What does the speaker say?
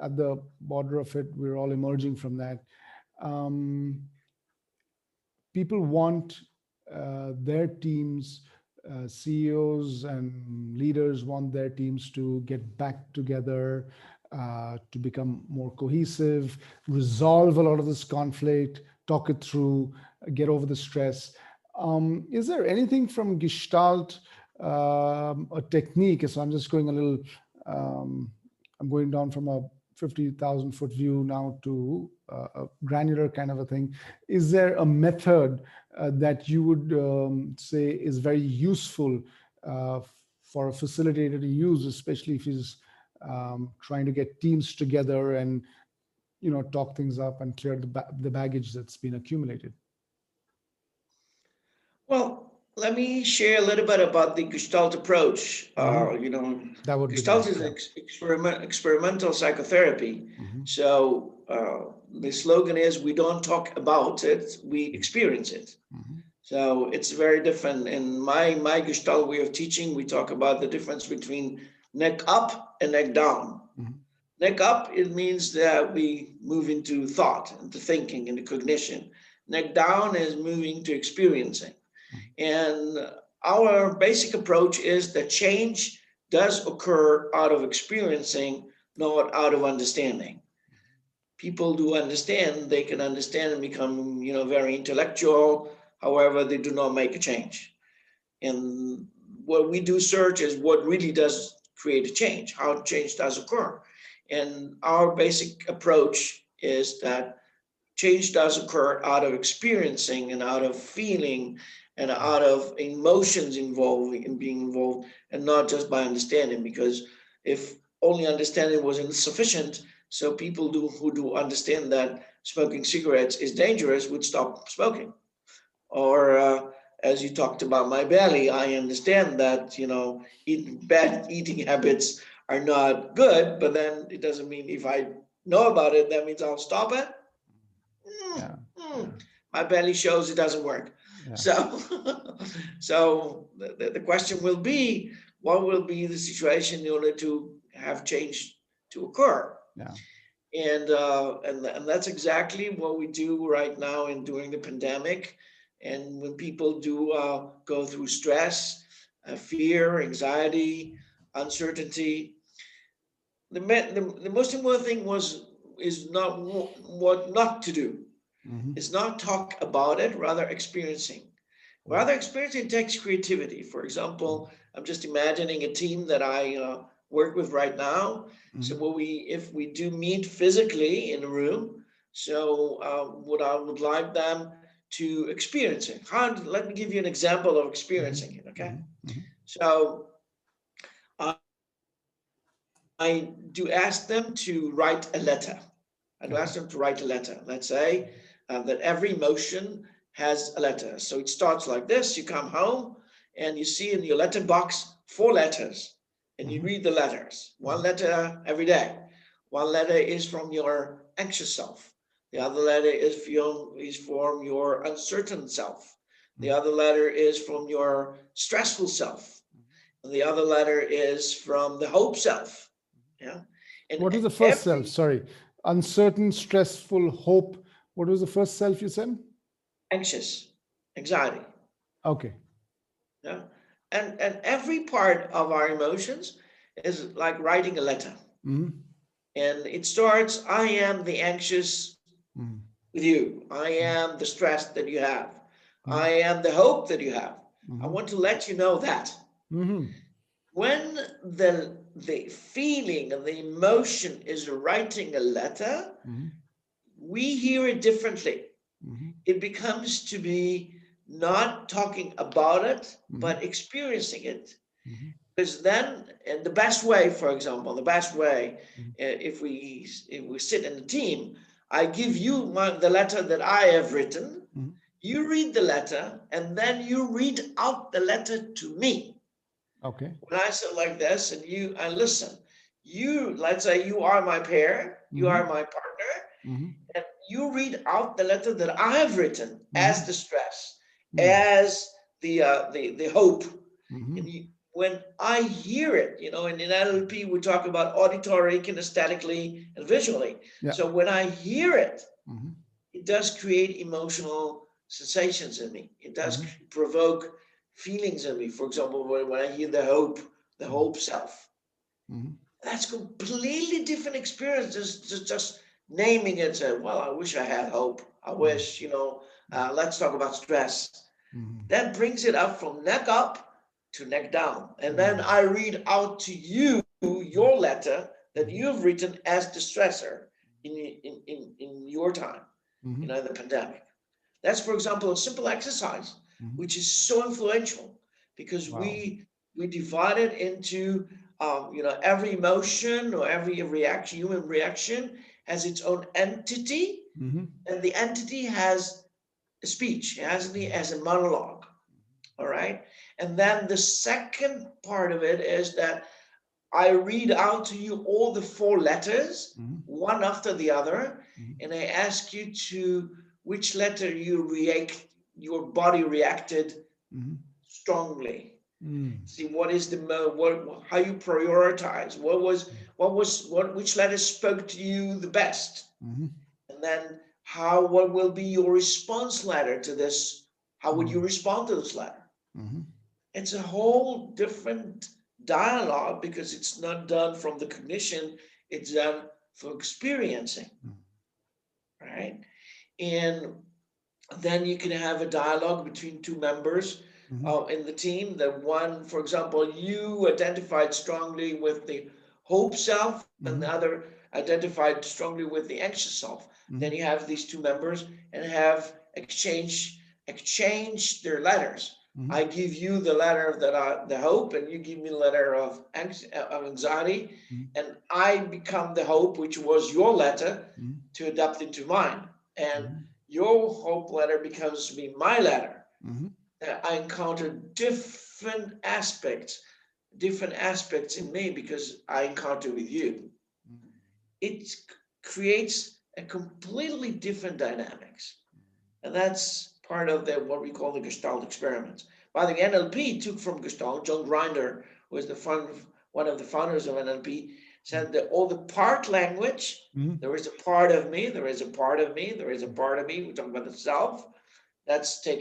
at the border of it. We're all emerging from that. Um, People want their teams, CEOs and leaders want their teams to get back together, to become more cohesive, resolve a lot of this conflict, talk it through, get over the stress. Is there anything from Gestalt, a technique? So I'm just going a little, um, I'm going down from a 50,000 foot view now to a granular kind of a thing. Is there a method that you would say is very useful uh, for a facilitator to use, especially if he's trying to get teams together and talk things up and clear the baggage that's been accumulated? Well, let me share a little bit about the Gestalt approach. Hmm. That would be Gestalt nice. is Yeah. experimental psychotherapy. Hmm. So the slogan is, we don't talk about it, we experience it. Hmm. So it's very different. In my Gestalt way of teaching, we talk about the difference between neck up and neck down. Hmm. Neck up, it means that we move into thought, into thinking, into cognition. Neck down is moving to experiencing. And our basic approach is that change does occur out of experiencing, not out of understanding. People do understand, they can understand and become, very intellectual. However, they do not make a change. And what we do search is what really does create a change, how change does occur. And our basic approach is that change does occur out of experiencing and out of feeling and out of emotions involving and being involved, and not just by understanding. Because if only understanding was insufficient, so people who do understand that smoking cigarettes is dangerous would stop smoking. Or as you talked about my belly, I understand that bad eating habits are not good, but then it doesn't mean if I know about it, that means I'll stop it. Yeah. Mm, Yeah. my belly shows it doesn't work. Yeah. So, so the question will be, what will be the situation in order to have change to occur? Yeah. And that's exactly what we do right now and during the pandemic. And when people do go through stress, fear, anxiety, uncertainty, the most important thing is not what not to do. Hmm. It's not talk about it, rather experiencing. Rather, experiencing takes creativity. For example, I'm just imagining a team that I work with right now. So, Hmm. if we do meet physically in a room, so what I would like them to experience it. Let me give you an example of Hmm. experiencing it. Okay, Hmm. Hmm. so I do ask them to write a letter. I do Okay. ask them to write a letter. Let's say that every emotion has a letter. So it starts like this. You come home and you see in your letter box 4 letters, and you Hmm. read the letters. One letter every day. One letter is from your anxious self. The other letter from your uncertain self. The other letter is from your stressful self. And the other letter is from the hope self. Yeah. What was And the first self? every Sorry. Uncertain, stressful, hope. What was the first self you said? anxious, anxiety. Okay. Yeah. And every part of our emotions is like writing a letter. Hmm. And it starts, I am the anxious Hmm. with you. I am the stress that you have. I Hmm. am the hope that you have. I Hmm. want to let you know that. Hmm. When the feeling and the emotion is writing a letter, Hmm. we hear it differently. Hmm. It becomes to be not talking about it, Hmm. but experiencing it. Hmm. Because then, and the best way, for example, the best way, Hmm. if we sit in a team, I give you the letter that I have written. Hmm. You read the letter, and then you read out the letter to me. Okay. When I sit like this, and listen, let's say you are my pair, you are Hmm. my partner, Hmm. and you read out the letter that I have written as Hmm. the stress, Hmm. as the hope. Hmm. And when I hear it, and in NLP, we talk about auditory, kinesthetically, and visually. Yeah. So when I hear it, Mhm. it does create emotional sensations in me. It does Mhm. provoke feelings in me. For example, when I hear the hope self, Mhm. that's completely different experience. Just naming it. Say, well, I wish I had hope. I Mhm. wish, let's talk about stress. Mhm. That brings it up from neck up to neck down. And then Mhm. I read out to you your letter that Mhm. you've written as the stressor in your time, Mhm. in the pandemic. That's, for example, a simple exercise, Mhm. which is so influential because Wow. we divide it into, every emotion or every reaction, human reaction has its own entity, Mhm. and the entity has a speech, has a monologue. All right. And then the second part of it is that I read out to you all the four letters, Mhm. one after the other, Mhm. and I ask you to which letter your body reacted Mhm. strongly. Mm. See what is how you prioritize. Which letter spoke to you the best, Mhm. and then what will be your response letter to this? How would you Mhm. respond to this letter? Mhm. It's a whole different dialogue because it's not done from the cognition, it's done for experiencing, Mhm. right? And then you can have a dialogue between two members Mhm. in the team. That one, for example, you identified strongly with the hope self, and the Mhm. other identified strongly with the anxious self. Then Mhm. you have these two members and have exchange their letters. Mhm. I give you the letter that the hope, and you give me the letter of anxiety, Mhm. and I become the hope, which was your letter, Mhm. to adapt into mine. And Mhm. your hope letter becomes to be my letter. Mhm. I encounter different aspects in me because I encounter with you. Mhm. It creates a completely different dynamics. And that's part of what we call the Gestalt experiments. By the NLP took from Gestalt. John Grinder was one of the founders of NLP, said that all the part language, Mhm. there is a part of me, there is a part of me, there is a part of me, we talk about the self, that's taken